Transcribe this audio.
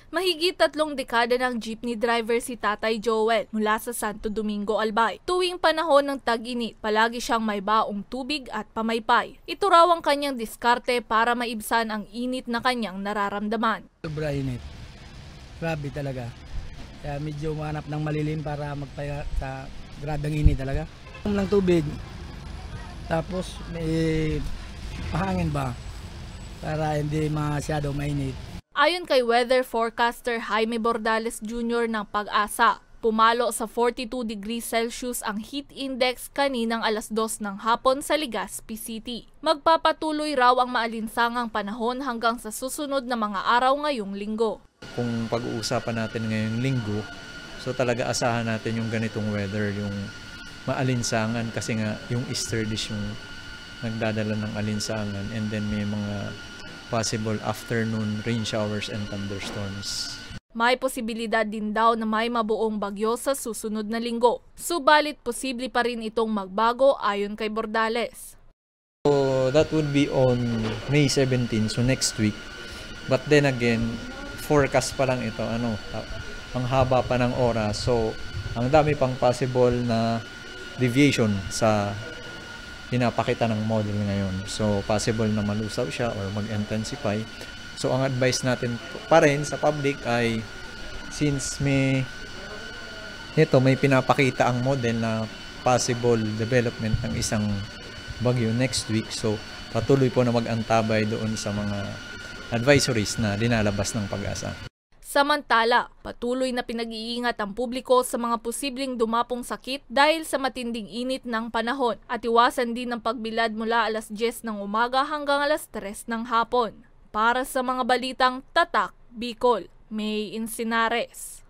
Mahigit 3 dekada ng jeepney driver si Tatay Joel mula sa Santo Domingo, Albay. Tuwing panahon ng tag-init, palagi siyang may baong tubig at pamaypay. Ito raw ang kanyang diskarte para maibsan ang init na kanyang nararamdaman. Sobra init. Grabe talaga. Kaya medyo mahanap ng malilim para magpaya sa grabing init talaga. Ng tubig, tapos may pahangin ba para hindi masyado mainit. Ayon kay weather forecaster Jaime Bordales Jr. ng Pag-asa, pumalo sa 42 degrees Celsius ang heat index kaninang alas 2 ng hapon sa Legazpi City. Magpapatuloy raw ang maalinsangang panahon hanggang sa susunod na mga araw ngayong linggo. Kung pag-uusapan natin ngayong linggo, so talaga asahan natin yung ganitong weather, yung maalinsangan kasi nga yung easterlies yung nagdadala ng alinsangan, and then may mga possible afternoon rain showers and thunderstorms. May posibilidad din daw na may mabuong bagyo sa susunod na linggo. Subalit posible pa rin itong magbago ayon kay Bordales. So that would be on May 17, so next week. But then again, forecast pa lang ito, ang haba pa ng oras. So ang dami pang possible na deviation sa pinapakita ng model ngayon. So, possible na malusaw siya or mag-intensify. So, ang advice natin pa rin sa public ay since may pinapakita ang model na possible development ng isang bagyo next week. So, patuloy po na mag-antabay doon sa mga advisories na linalabas ng Pag-asa. Samantala, patuloy na pinag-iingat ang publiko sa mga posibleng dumapong sakit dahil sa matinding init ng panahon at iwasan din ang pagbilad mula alas 10 ng umaga hanggang alas 3 ng hapon. Para sa mga balitang Tatak, Bicol, May Insinares.